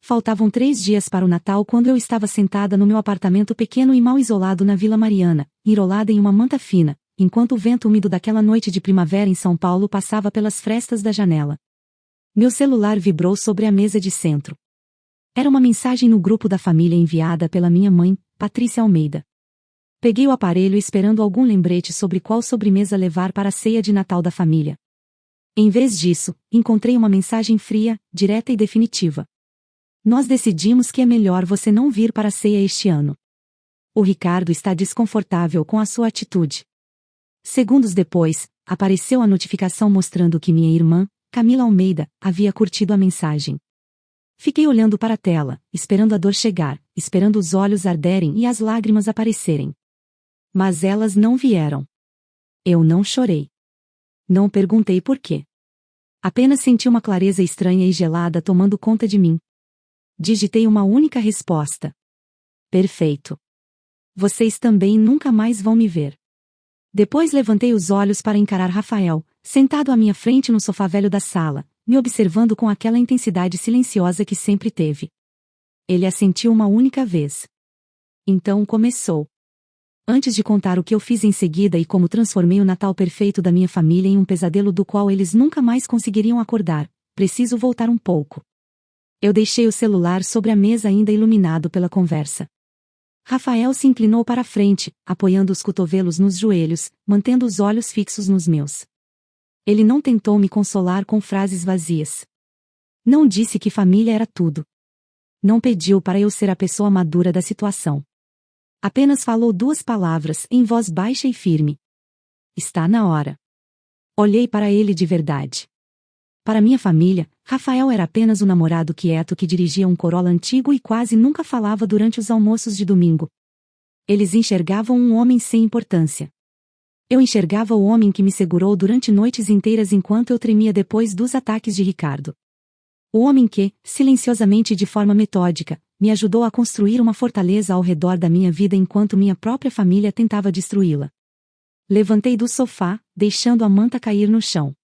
Faltavam 3 dias para o Natal quando eu estava sentada no meu apartamento pequeno e mal isolado na Vila Mariana, enrolada em uma manta fina, enquanto o vento úmido daquela noite de primavera em São Paulo passava pelas frestas da janela. Meu celular vibrou sobre a mesa de centro. Era uma mensagem no grupo da família enviada pela minha mãe, Patrícia Almeida. Peguei o aparelho esperando algum lembrete sobre qual sobremesa levar para a ceia de Natal da família. Em vez disso, encontrei uma mensagem fria, direta e definitiva. Nós decidimos que é melhor você não vir para a ceia este ano. O Ricardo está desconfortável com a sua atitude. Segundos depois, apareceu a notificação mostrando que minha irmã, Camila Almeida, havia curtido a mensagem. Fiquei olhando para a tela, esperando a dor chegar, esperando os olhos arderem e as lágrimas aparecerem. Mas elas não vieram. Eu não chorei. Não perguntei por quê. Apenas senti uma clareza estranha e gelada tomando conta de mim. Digitei uma única resposta. Perfeito. Vocês também nunca mais vão me ver. Depois levantei os olhos para encarar Rafael, sentado à minha frente no sofá velho da sala, me observando com aquela intensidade silenciosa que sempre teve. Ele assentiu uma única vez. Então começou. Antes de contar o que eu fiz em seguida e como transformei o Natal perfeito da minha família em um pesadelo do qual eles nunca mais conseguiriam acordar, preciso voltar um pouco. Eu deixei o celular sobre a mesa ainda iluminado pela conversa. Rafael se inclinou para a frente, apoiando os cotovelos nos joelhos, mantendo os olhos fixos nos meus. Ele não tentou me consolar com frases vazias. Não disse que família era tudo. Não pediu para eu ser a pessoa madura da situação. Apenas falou 2 palavras em voz baixa e firme. Está na hora. Olhei para ele de verdade. Para minha família, Rafael era apenas um namorado quieto que dirigia um Corolla antigo e quase nunca falava durante os almoços de domingo. Eles enxergavam um homem sem importância. Eu enxergava o homem que me segurou durante noites inteiras enquanto eu tremia depois dos ataques de Ricardo. O homem que, silenciosamente e de forma metódica, me ajudou a construir uma fortaleza ao redor da minha vida enquanto minha própria família tentava destruí-la. Levantei do sofá, deixando a manta cair no chão.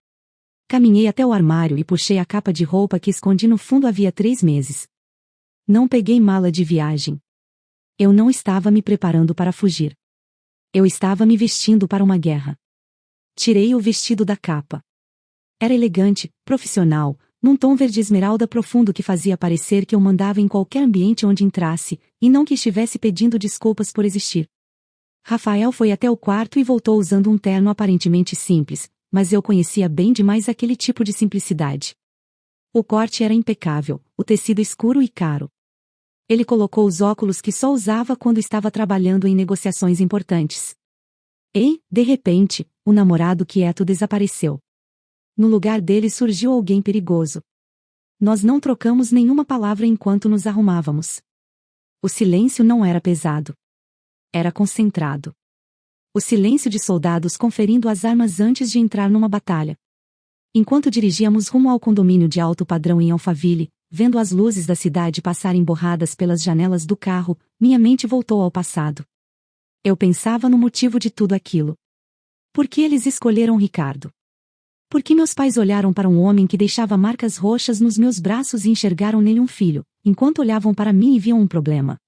Caminhei até o armário e puxei a capa de roupa que escondi no fundo havia 3 meses. Não peguei mala de viagem. Eu não estava me preparando para fugir. Eu estava me vestindo para uma guerra. Tirei o vestido da capa. Era elegante, profissional, num tom verde esmeralda profundo que fazia parecer que eu mandava em qualquer ambiente onde entrasse, e não que estivesse pedindo desculpas por existir. Rafael foi até o quarto e voltou usando um terno aparentemente simples, mas eu conhecia bem demais aquele tipo de simplicidade. O corte era impecável, o tecido escuro e caro. Ele colocou os óculos que só usava quando estava trabalhando em negociações importantes. E, de repente, o namorado quieto desapareceu. No lugar dele surgiu alguém perigoso. Nós não trocamos nenhuma palavra enquanto nos arrumávamos. O silêncio não era pesado. Era concentrado. O silêncio de soldados conferindo as armas antes de entrar numa batalha. Enquanto dirigíamos rumo ao condomínio de alto padrão em Alphaville, vendo as luzes da cidade passarem borradas pelas janelas do carro, minha mente voltou ao passado. Eu pensava no motivo de tudo aquilo. Por que eles escolheram Ricardo? Por que meus pais olharam para um homem que deixava marcas roxas nos meus braços e enxergaram nele um filho, enquanto olhavam para mim e viam um problema?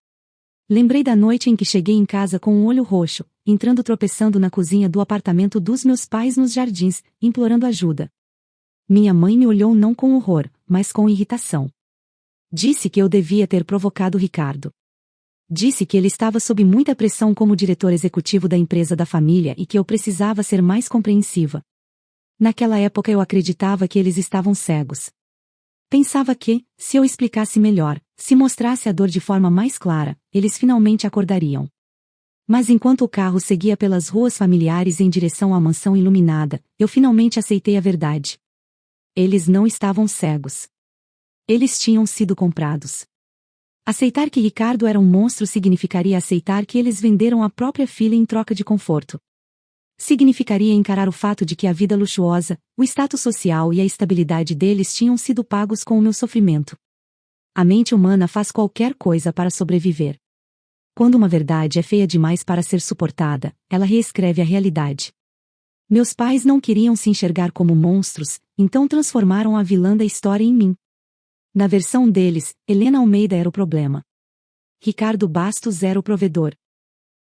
Lembrei da noite em que cheguei em casa com um olho roxo, entrando tropeçando na cozinha do apartamento dos meus pais nos jardins, implorando ajuda. Minha mãe me olhou não com horror, mas com irritação. Disse que eu devia ter provocado Ricardo. Disse que ele estava sob muita pressão como diretor executivo da empresa da família e que eu precisava ser mais compreensiva. Naquela época eu acreditava que eles estavam cegos. Pensava que, se eu explicasse melhor, se mostrasse a dor de forma mais clara, eles finalmente acordariam. Mas enquanto o carro seguia pelas ruas familiares em direção à mansão iluminada, eu finalmente aceitei a verdade. Eles não estavam cegos. Eles tinham sido comprados. Aceitar que Ricardo era um monstro significaria aceitar que eles venderam a própria filha em troca de conforto. Significaria encarar o fato de que a vida luxuosa, o status social e a estabilidade deles tinham sido pagos com o meu sofrimento. A mente humana faz qualquer coisa para sobreviver. Quando uma verdade é feia demais para ser suportada, ela reescreve a realidade. Meus pais não queriam se enxergar como monstros, então transformaram a vilã da história em mim. Na versão deles, Helena Almeida era o problema. Ricardo Bastos era o provedor.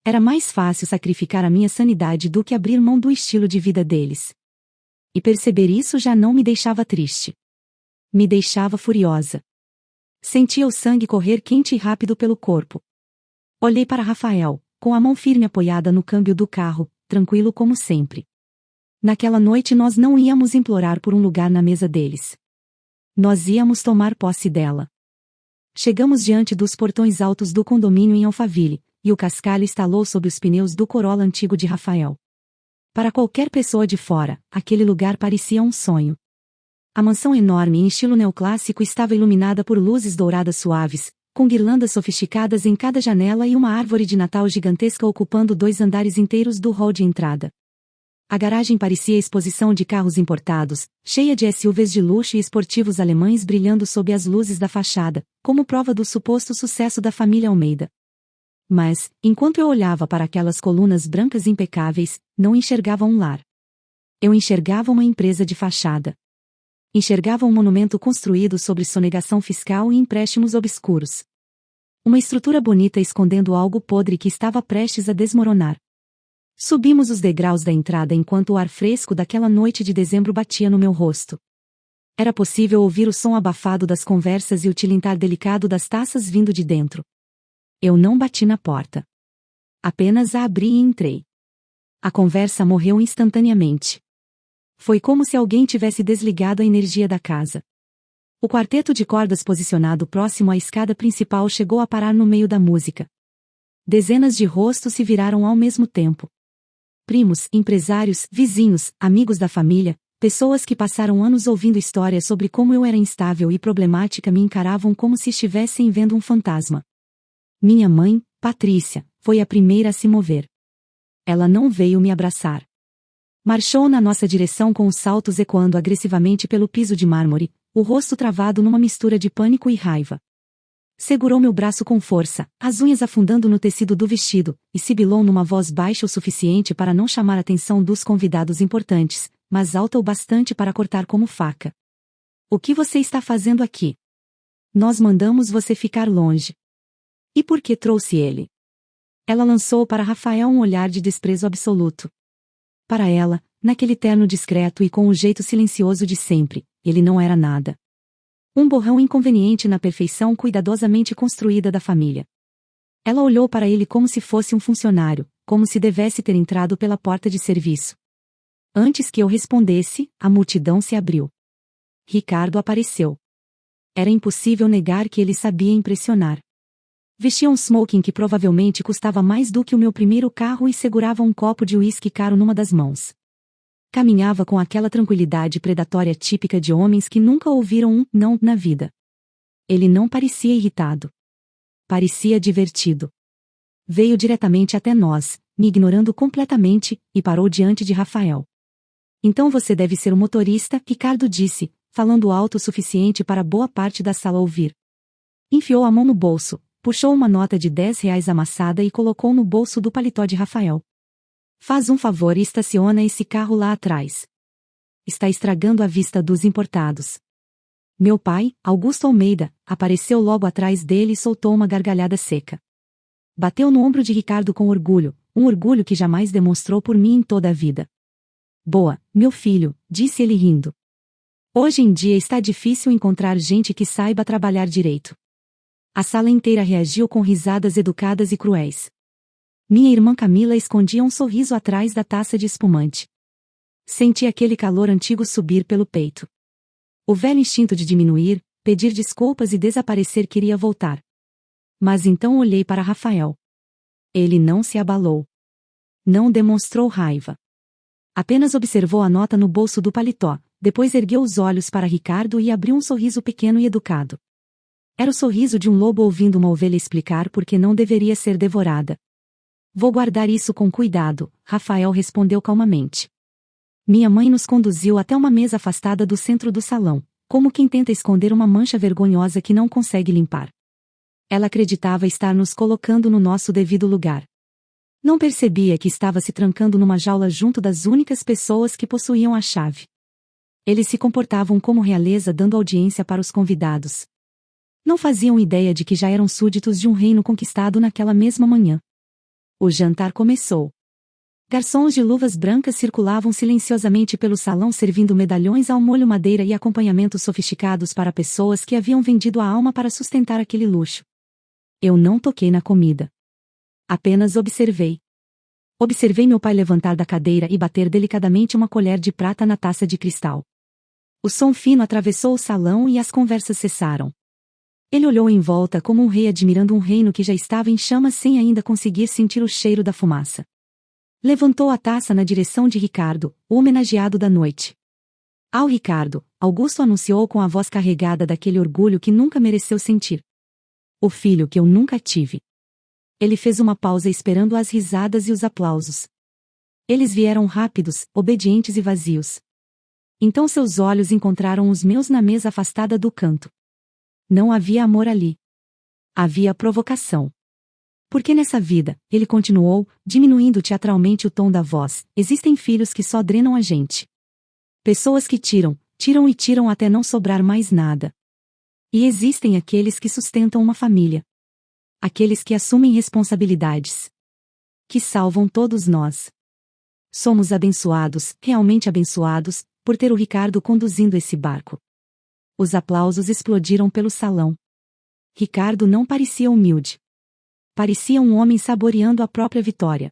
Era mais fácil sacrificar a minha sanidade do que abrir mão do estilo de vida deles. E perceber isso já não me deixava triste. Me deixava furiosa. Sentia o sangue correr quente e rápido pelo corpo. Olhei para Rafael, com a mão firme apoiada no câmbio do carro, tranquilo como sempre. Naquela noite nós não íamos implorar por um lugar na mesa deles. Nós íamos tomar posse dela. Chegamos diante dos portões altos do condomínio em Alphaville, e o cascalho estalou sob os pneus do Corolla antigo de Rafael. Para qualquer pessoa de fora, aquele lugar parecia um sonho. A mansão enorme em estilo neoclássico estava iluminada por luzes douradas suaves, com guirlandas sofisticadas em cada janela e uma árvore de Natal gigantesca ocupando 2 andares inteiros do hall de entrada. A garagem parecia exposição de carros importados, cheia de SUVs de luxo e esportivos alemães brilhando sob as luzes da fachada, como prova do suposto sucesso da família Almeida. Mas, enquanto eu olhava para aquelas colunas brancas impecáveis, não enxergava um lar. Eu enxergava uma empresa de fachada. Enxergava um monumento construído sobre sonegação fiscal e empréstimos obscuros. Uma estrutura bonita escondendo algo podre que estava prestes a desmoronar. Subimos os degraus da entrada enquanto o ar fresco daquela noite de dezembro batia no meu rosto. Era possível ouvir o som abafado das conversas e o tilintar delicado das taças vindo de dentro. Eu não bati na porta. Apenas a abri e entrei. A conversa morreu instantaneamente. Foi como se alguém tivesse desligado a energia da casa. O quarteto de cordas posicionado próximo à escada principal chegou a parar no meio da música. Dezenas de rostos se viraram ao mesmo tempo. Primos, empresários, vizinhos, amigos da família, pessoas que passaram anos ouvindo histórias sobre como eu era instável e problemática me encaravam como se estivessem vendo um fantasma. Minha mãe, Patrícia, foi a primeira a se mover. Ela não veio me abraçar. Marchou na nossa direção com os saltos ecoando agressivamente pelo piso de mármore, o rosto travado numa mistura de pânico e raiva. Segurou meu braço com força, as unhas afundando no tecido do vestido, e sibilou numa voz baixa o suficiente para não chamar a atenção dos convidados importantes, mas alta o bastante para cortar como faca. O que você está fazendo aqui? Nós mandamos você ficar longe. E por que trouxe ele? Ela lançou para Rafael um olhar de desprezo absoluto. Para ela, naquele terno discreto e com o jeito silencioso de sempre, ele não era nada. Um borrão inconveniente na perfeição cuidadosamente construída da família. Ela olhou para ele como se fosse um funcionário, como se devesse ter entrado pela porta de serviço. Antes que eu respondesse, a multidão se abriu. Ricardo apareceu. Era impossível negar que ele sabia impressionar. Vestia um smoking que provavelmente custava mais do que o meu primeiro carro e segurava um copo de uísque caro numa das mãos. Caminhava com aquela tranquilidade predatória típica de homens que nunca ouviram um não na vida. Ele não parecia irritado. Parecia divertido. Veio diretamente até nós, me ignorando completamente, e parou diante de Rafael. Então você deve ser o motorista, Ricardo disse, falando alto o suficiente para boa parte da sala ouvir. Enfiou a mão no bolso, puxou uma nota de R$ 10 amassada e colocou no bolso do paletó de Rafael. Faz um favor e estaciona esse carro lá atrás. Está estragando a vista dos importados. Meu pai, Augusto Almeida, apareceu logo atrás dele e soltou uma gargalhada seca. Bateu no ombro de Ricardo com orgulho, um orgulho que jamais demonstrou por mim em toda a vida. Boa, meu filho, disse ele rindo. Hoje em dia está difícil encontrar gente que saiba trabalhar direito. A sala inteira reagiu com risadas educadas e cruéis. Minha irmã Camila escondia um sorriso atrás da taça de espumante. Senti aquele calor antigo subir pelo peito. O velho instinto de diminuir, pedir desculpas e desaparecer queria voltar. Mas então olhei para Rafael. Ele não se abalou. Não demonstrou raiva. Apenas observou a nota no bolso do paletó, depois ergueu os olhos para Ricardo e abriu um sorriso pequeno e educado. Era o sorriso de um lobo ouvindo uma ovelha explicar por que não deveria ser devorada. Vou guardar isso com cuidado, Rafael respondeu calmamente. Minha mãe nos conduziu até uma mesa afastada do centro do salão, como quem tenta esconder uma mancha vergonhosa que não consegue limpar. Ela acreditava estar nos colocando no nosso devido lugar. Não percebia que estava se trancando numa jaula junto das únicas pessoas que possuíam a chave. Eles se comportavam como realeza dando audiência para os convidados, Não faziam ideia de que já eram súditos de um reino conquistado naquela mesma manhã. O jantar começou. Garçons de luvas brancas circulavam silenciosamente pelo salão servindo medalhões ao molho madeira e acompanhamentos sofisticados para pessoas que haviam vendido a alma para sustentar aquele luxo. Eu não toquei na comida. Apenas observei. Observei meu pai levantar da cadeira e bater delicadamente uma colher de prata na taça de cristal. O som fino atravessou o salão e as conversas cessaram. Ele olhou em volta como um rei admirando um reino que já estava em chamas sem ainda conseguir sentir o cheiro da fumaça. Levantou a taça na direção de Ricardo, o homenageado da noite. Ao Ricardo, Augusto anunciou com a voz carregada daquele orgulho que nunca mereceu sentir. O filho que eu nunca tive. Ele fez uma pausa esperando as risadas e os aplausos. Eles vieram rápidos, obedientes e vazios. Então seus olhos encontraram os meus na mesa afastada do canto. Não havia amor ali. Havia provocação. Porque nessa vida, ele continuou, diminuindo teatralmente o tom da voz, existem filhos que só drenam a gente. Pessoas que tiram, tiram e tiram até não sobrar mais nada. E existem aqueles que sustentam uma família. Aqueles que assumem responsabilidades. Que salvam todos nós. Somos abençoados, realmente abençoados, por ter o Ricardo conduzindo esse barco. Os aplausos explodiram pelo salão. Ricardo não parecia humilde. Parecia um homem saboreando a própria vitória.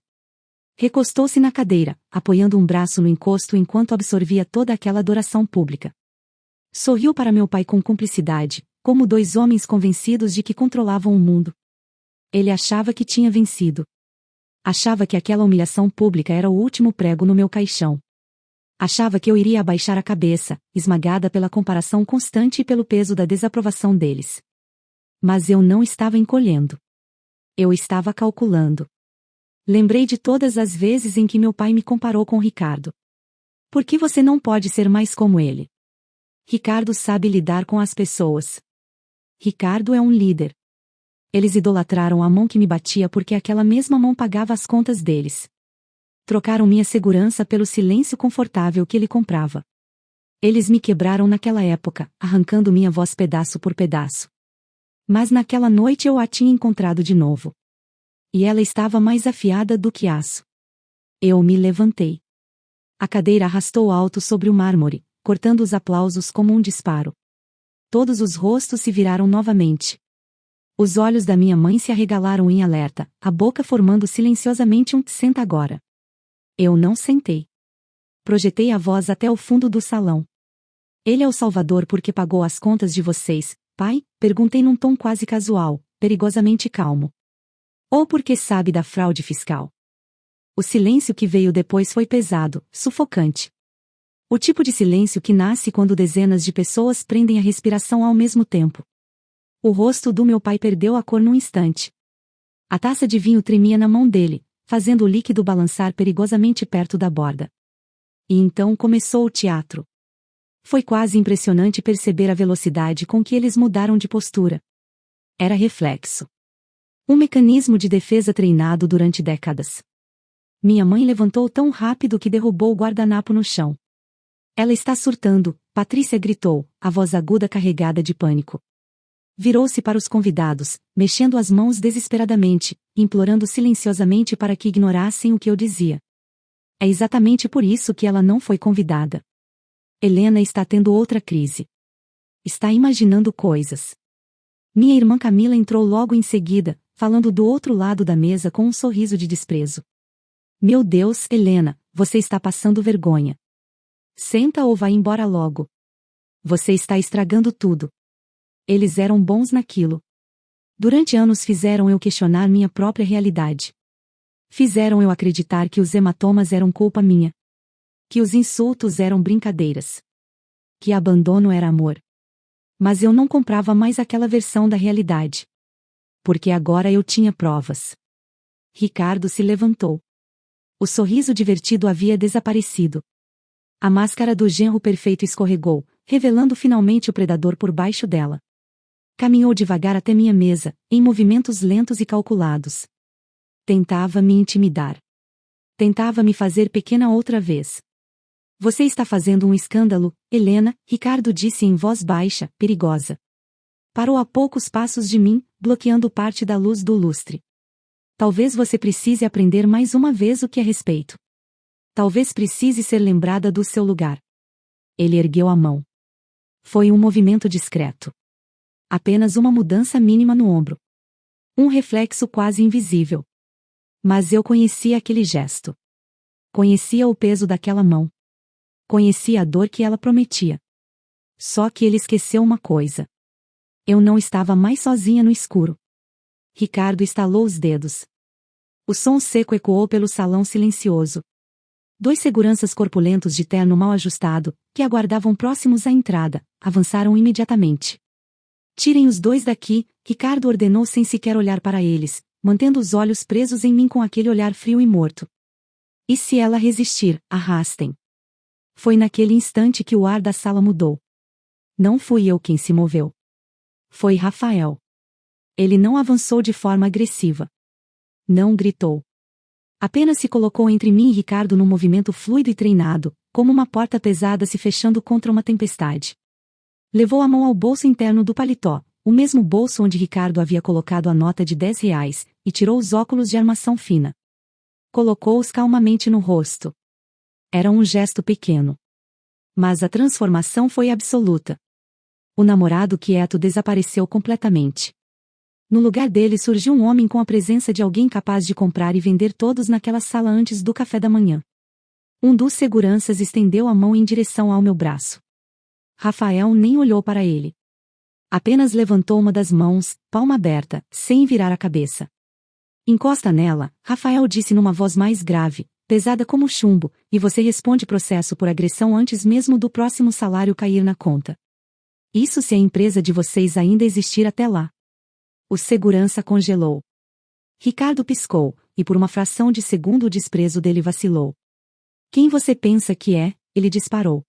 Recostou-se na cadeira, apoiando um braço no encosto enquanto absorvia toda aquela adoração pública. Sorriu para meu pai com cumplicidade, como dois homens convencidos de que controlavam o mundo. Ele achava que tinha vencido. Achava que aquela humilhação pública era o último prego no meu caixão. Achava que eu iria abaixar a cabeça, esmagada pela comparação constante e pelo peso da desaprovação deles. Mas eu não estava encolhendo. Eu estava calculando. Lembrei de todas as vezes em que meu pai me comparou com Ricardo. Por que você não pode ser mais como ele? Ricardo sabe lidar com as pessoas. Ricardo é um líder. Eles idolatraram a mão que me batia porque aquela mesma mão pagava as contas deles. Trocaram minha segurança pelo silêncio confortável que ele comprava. Eles me quebraram naquela época, arrancando minha voz pedaço por pedaço. Mas naquela noite eu a tinha encontrado de novo. E ela estava mais afiada do que aço. Eu me levantei. A cadeira arrastou alto sobre o mármore, cortando os aplausos como um disparo. Todos os rostos se viraram novamente. Os olhos da minha mãe se arregalaram em alerta, a boca formando silenciosamente um senta agora. Eu não sentei. Projetei a voz até o fundo do salão. Ele é o salvador porque pagou as contas de vocês, pai? Perguntei num tom quase casual, perigosamente calmo. Ou porque sabe da fraude fiscal? O silêncio que veio depois foi pesado, sufocante. O tipo de silêncio que nasce quando dezenas de pessoas prendem a respiração ao mesmo tempo. O rosto do meu pai perdeu a cor num instante. A taça de vinho tremia na mão dele, fazendo o líquido balançar perigosamente perto da borda. E então começou o teatro. Foi quase impressionante perceber a velocidade com que eles mudaram de postura. Era reflexo. Um mecanismo de defesa treinado durante décadas. Minha mãe levantou tão rápido que derrubou o guardanapo no chão. Ela está surtando, Patrícia gritou, a voz aguda carregada de pânico. Virou-se para os convidados, mexendo as mãos desesperadamente, implorando silenciosamente para que ignorassem o que eu dizia. É exatamente por isso que ela não foi convidada. Helena está tendo outra crise. Está imaginando coisas. Minha irmã Camila entrou logo em seguida, falando do outro lado da mesa com um sorriso de desprezo. Meu Deus, Helena, você está passando vergonha. Senta ou vai embora logo. Você está estragando tudo. Eles eram bons naquilo. Durante anos fizeram eu questionar minha própria realidade. Fizeram eu acreditar que os hematomas eram culpa minha. Que os insultos eram brincadeiras. Que abandono era amor. Mas eu não comprava mais aquela versão da realidade. Porque agora eu tinha provas. Ricardo se levantou. O sorriso divertido havia desaparecido. A máscara do genro perfeito escorregou, revelando finalmente o predador por baixo dela. Caminhou devagar até minha mesa, em movimentos lentos e calculados. Tentava me intimidar. Tentava me fazer pequena outra vez. Você está fazendo um escândalo, Helena, Ricardo disse em voz baixa, perigosa. Parou a poucos passos de mim, bloqueando parte da luz do lustre. Talvez você precise aprender mais uma vez o que é respeito. Talvez precise ser lembrada do seu lugar. Ele ergueu a mão. Foi um movimento discreto. Apenas uma mudança mínima no ombro. Um reflexo quase invisível. Mas eu conhecia aquele gesto. Conhecia o peso daquela mão. Conhecia a dor que ela prometia. Só que ele esqueceu uma coisa. Eu não estava mais sozinha no escuro. Ricardo estalou os dedos. O som seco ecoou pelo salão silencioso. 2 seguranças corpulentos de terno mal ajustado, que aguardavam próximos à entrada, avançaram imediatamente. Tirem os 2 daqui, Ricardo ordenou sem sequer olhar para eles, mantendo os olhos presos em mim com aquele olhar frio e morto. E se ela resistir, arrastem. Foi naquele instante que o ar da sala mudou. Não fui eu quem se moveu. Foi Rafael. Ele não avançou de forma agressiva. Não gritou. Apenas se colocou entre mim e Ricardo num movimento fluido e treinado, como uma porta pesada se fechando contra uma tempestade. Levou a mão ao bolso interno do paletó, o mesmo bolso onde Ricardo havia colocado a nota de R$ 10, e tirou os óculos de armação fina. Colocou-os calmamente no rosto. Era um gesto pequeno. Mas a transformação foi absoluta. O namorado quieto desapareceu completamente. No lugar dele surgiu um homem com a presença de alguém capaz de comprar e vender todos naquela sala antes do café da manhã. Um dos seguranças estendeu a mão em direção ao meu braço. Rafael nem olhou para ele. Apenas levantou uma das mãos, palma aberta, sem virar a cabeça. Encosta nela, Rafael disse numa voz mais grave, pesada como chumbo, e você responde processo por agressão antes mesmo do próximo salário cair na conta. Isso se a empresa de vocês ainda existir até lá. O segurança congelou. Ricardo piscou, e por uma fração de segundo o desprezo dele vacilou. Quem você pensa que é? Ele disparou.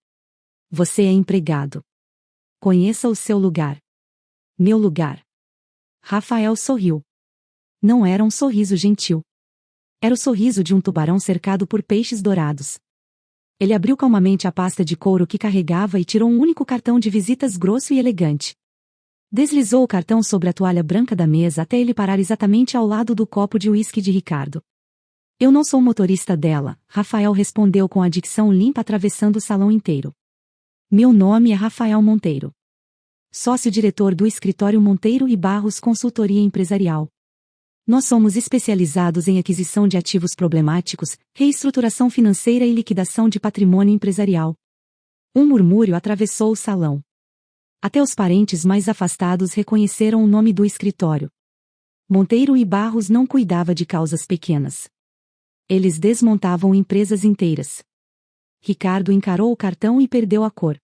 Você é empregado. Conheça o seu lugar. Meu lugar. Rafael sorriu. Não era um sorriso gentil. Era o sorriso de um tubarão cercado por peixes dourados. Ele abriu calmamente a pasta de couro que carregava e tirou um único cartão de visitas grosso e elegante. Deslizou o cartão sobre a toalha branca da mesa até ele parar exatamente ao lado do copo de uísque de Ricardo. Eu não sou motorista dela, Rafael respondeu com a dicção limpa atravessando o salão inteiro. Meu nome é Rafael Monteiro. Sócio-diretor do escritório Monteiro e Barros Consultoria Empresarial. Nós somos especializados em aquisição de ativos problemáticos, reestruturação financeira e liquidação de patrimônio empresarial. Um murmúrio atravessou o salão. Até os parentes mais afastados reconheceram o nome do escritório. Monteiro e Barros não cuidava de causas pequenas. Eles desmontavam empresas inteiras. Ricardo encarou o cartão e perdeu a cor.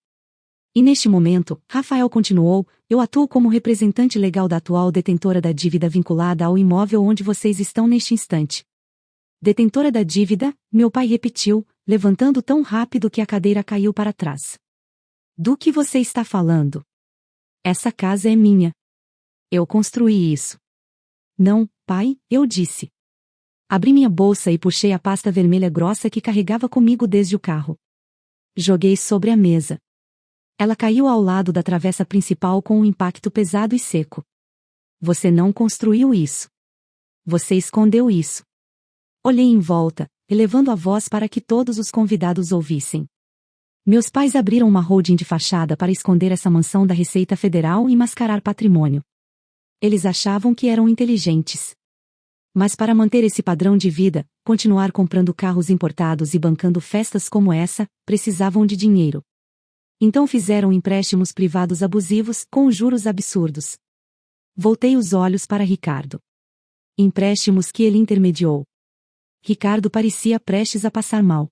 E neste momento, Rafael continuou, eu atuo como representante legal da atual detentora da dívida vinculada ao imóvel onde vocês estão neste instante. Detentora da dívida, meu pai repetiu, levantando tão rápido que a cadeira caiu para trás. Do que você está falando? Essa casa é minha. Eu construí isso. Não, pai, eu disse. Abri minha bolsa e puxei a pasta vermelha grossa que carregava comigo desde o carro. Joguei sobre a mesa. Ela caiu ao lado da travessa principal com um impacto pesado e seco. Você não construiu isso. Você escondeu isso. Olhei em volta, elevando a voz para que todos os convidados ouvissem. Meus pais abriram uma holding de fachada para esconder essa mansão da Receita Federal e mascarar patrimônio. Eles achavam que eram inteligentes. Mas para manter esse padrão de vida, continuar comprando carros importados e bancando festas como essa, precisavam de dinheiro. Então fizeram empréstimos privados abusivos, com juros absurdos. Voltei os olhos para Ricardo. Empréstimos que ele intermediou. Ricardo parecia prestes a passar mal.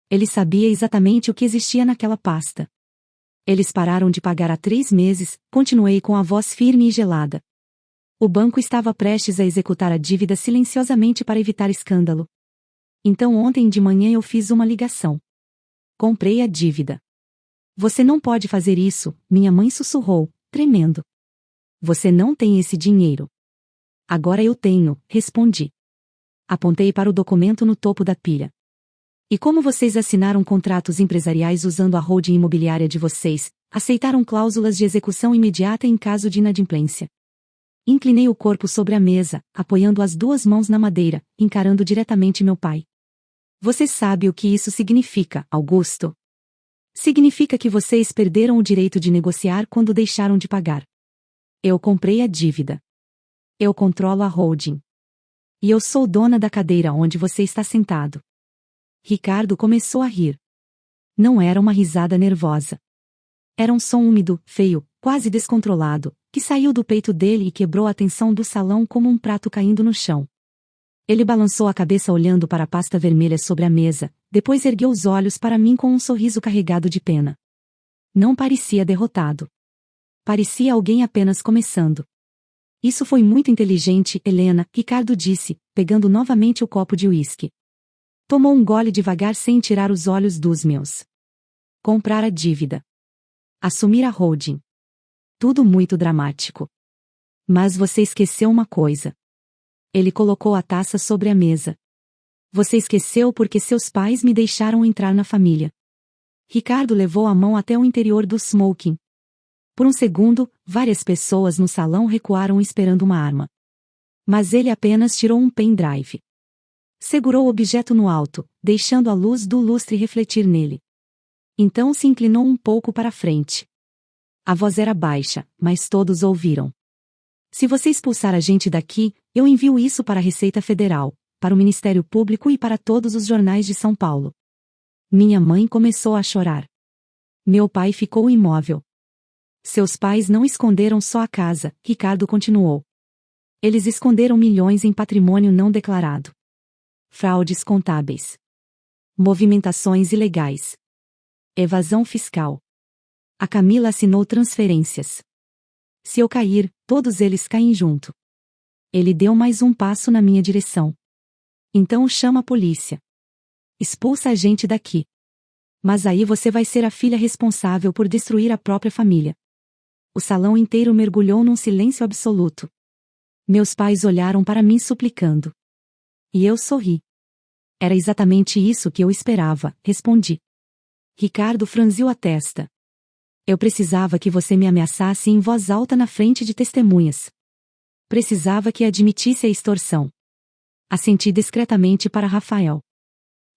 Ele sabia exatamente o que existia naquela pasta. Eles pararam de pagar há 3 meses, continuei com a voz firme e gelada. O banco estava prestes a executar a dívida silenciosamente para evitar escândalo. Então ontem de manhã eu fiz uma ligação. Comprei a dívida. Você não pode fazer isso, minha mãe sussurrou, tremendo. Você não tem esse dinheiro. Agora eu tenho, respondi. Apontei para o documento no topo da pilha. E como vocês assinaram contratos empresariais usando a holding imobiliária de vocês, aceitaram cláusulas de execução imediata em caso de inadimplência. Inclinei o corpo sobre a mesa, apoiando as duas mãos na madeira, encarando diretamente meu pai. Você sabe o que isso significa, Augusto? Significa que vocês perderam o direito de negociar quando deixaram de pagar. Eu comprei a dívida. Eu controlo a holding. E eu sou dona da cadeira onde você está sentado. Ricardo começou a rir. Não era uma risada nervosa. Era um som úmido, feio, quase descontrolado, que saiu do peito dele e quebrou a tensão do salão como um prato caindo no chão. Ele balançou a cabeça olhando para a pasta vermelha sobre a mesa, depois ergueu os olhos para mim com um sorriso carregado de pena. Não parecia derrotado. Parecia alguém apenas começando. Isso foi muito inteligente, Helena, Ricardo disse, pegando novamente o copo de uísque. Tomou um gole devagar sem tirar os olhos dos meus. Comprar a dívida. Assumir a holding. Tudo muito dramático. Mas você esqueceu uma coisa. Ele colocou a taça sobre a mesa. Você esqueceu porque seus pais me deixaram entrar na família. Ricardo levou a mão até o interior do smoking. Por um segundo, várias pessoas no salão recuaram esperando uma arma. Mas ele apenas tirou um pendrive. Segurou o objeto no alto, deixando a luz do lustre refletir nele. Então se inclinou um pouco para frente. A voz era baixa, mas todos ouviram. Se você expulsar a gente daqui, eu envio isso para a Receita Federal, para o Ministério Público e para todos os jornais de São Paulo. Minha mãe começou a chorar. Meu pai ficou imóvel. Seus pais não esconderam só a casa, Ricardo continuou. Eles esconderam milhões em patrimônio não declarado. Fraudes contábeis. Movimentações ilegais. Evasão fiscal. A Camila assinou transferências. Se eu cair, todos eles caem junto. Ele deu mais um passo na minha direção. Então chama a polícia. Expulsa a gente daqui. Mas aí você vai ser a filha responsável por destruir a própria família. O salão inteiro mergulhou num silêncio absoluto. Meus pais olharam para mim suplicando. E eu sorri. Era exatamente isso que eu esperava, respondi. Ricardo franziu a testa. Eu precisava que você me ameaçasse em voz alta na frente de testemunhas. Precisava que admitisse a extorsão. Assenti discretamente para Rafael.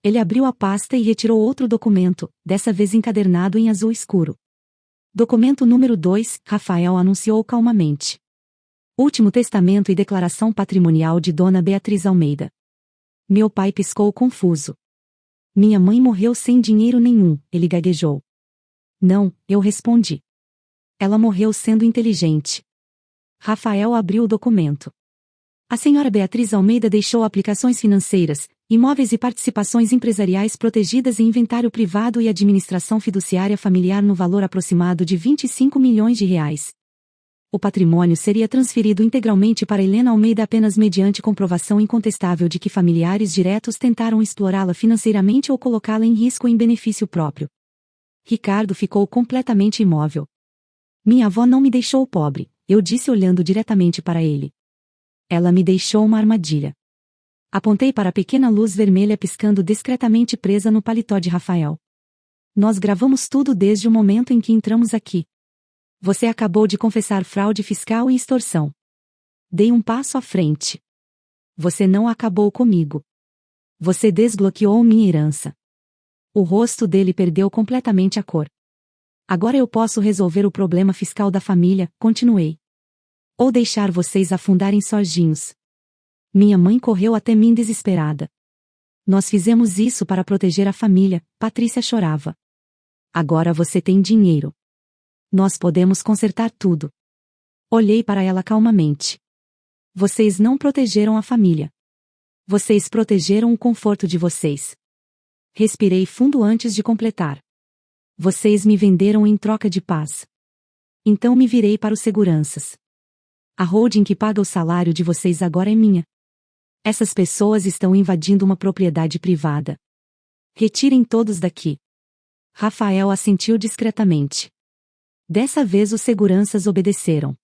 Ele abriu a pasta e retirou outro documento, dessa vez encadernado em azul escuro. Documento número 2, Rafael anunciou calmamente. Último testamento e declaração patrimonial de Dona Beatriz Almeida. Meu pai piscou confuso. Minha mãe morreu sem dinheiro nenhum, ele gaguejou. Não, eu respondi. Ela morreu sendo inteligente. Rafael abriu o documento. A senhora Beatriz Almeida deixou aplicações financeiras, imóveis e participações empresariais protegidas em inventário privado e administração fiduciária familiar no valor aproximado de 25 milhões de reais. O patrimônio seria transferido integralmente para Helena Almeida apenas mediante comprovação incontestável de que familiares diretos tentaram explorá-la financeiramente ou colocá-la em risco em benefício próprio. Ricardo ficou completamente imóvel. Minha avó não me deixou pobre, eu disse olhando diretamente para ele. Ela me deixou uma armadilha. Apontei para a pequena luz vermelha piscando discretamente presa no paletó de Rafael. Nós gravamos tudo desde o momento em que entramos aqui. Você acabou de confessar fraude fiscal e extorsão. Dei um passo à frente. Você não acabou comigo. Você desbloqueou minha herança. O rosto dele perdeu completamente a cor. Agora eu posso resolver o problema fiscal da família, continuei. Ou deixar vocês afundarem sozinhos. Minha mãe correu até mim desesperada. Nós fizemos isso para proteger a família, Patrícia chorava. Agora você tem dinheiro. Nós podemos consertar tudo. Olhei para ela calmamente. Vocês não protegeram a família. Vocês protegeram o conforto de vocês. Respirei fundo antes de completar. Vocês me venderam em troca de paz. Então me virei para os seguranças. A holding que paga o salário de vocês agora é minha. Essas pessoas estão invadindo uma propriedade privada. Retirem todos daqui. Rafael assentiu discretamente. Dessa vez os seguranças obedeceram.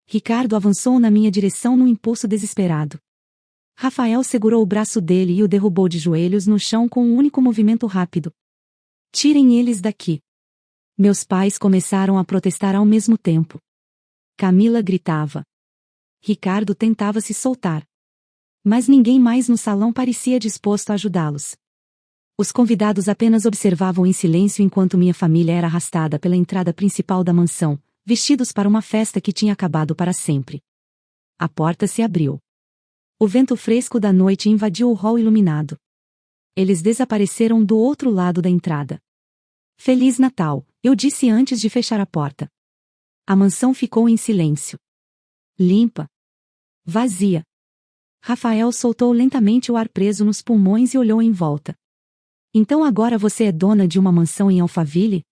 Ricardo avançou na minha direção num impulso desesperado. Rafael segurou o braço dele e o derrubou de joelhos no chão com um único movimento rápido. Tirem eles daqui. Meus pais começaram a protestar ao mesmo tempo. Camila gritava. Ricardo tentava se soltar. Mas ninguém mais no salão parecia disposto a ajudá-los. Os convidados apenas observavam em silêncio enquanto minha família era arrastada pela entrada principal da mansão, vestidos para uma festa que tinha acabado para sempre. A porta se abriu. O vento fresco da noite invadiu o hall iluminado. Eles desapareceram do outro lado da entrada. Feliz Natal, eu disse antes de fechar a porta. A mansão ficou em silêncio. Limpa. Vazia. Rafael soltou lentamente o ar preso nos pulmões e olhou em volta. Então agora você é dona de uma mansão em Alphaville?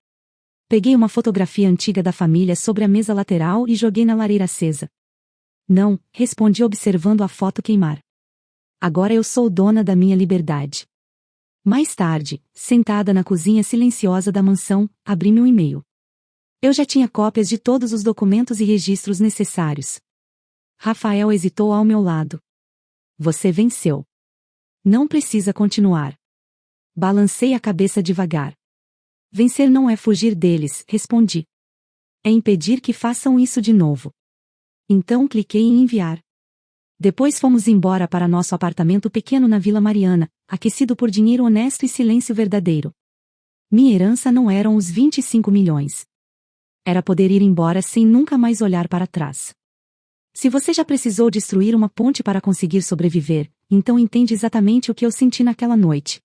Peguei uma fotografia antiga da família sobre a mesa lateral e joguei na lareira acesa. Não, respondi observando a foto queimar. Agora eu sou dona da minha liberdade. Mais tarde, sentada na cozinha silenciosa da mansão, abri meu e-mail. Eu já tinha cópias de todos os documentos e registros necessários. Rafael hesitou ao meu lado. Você venceu. Não precisa continuar. Balancei a cabeça devagar. Vencer não é fugir deles, respondi. É impedir que façam isso de novo. Então cliquei em enviar. Depois fomos embora para nosso apartamento pequeno na Vila Mariana, aquecido por dinheiro honesto e silêncio verdadeiro. Minha herança não eram os 25 milhões. Era poder ir embora sem nunca mais olhar para trás. Se você já precisou destruir uma ponte para conseguir sobreviver, então entende exatamente o que eu senti naquela noite.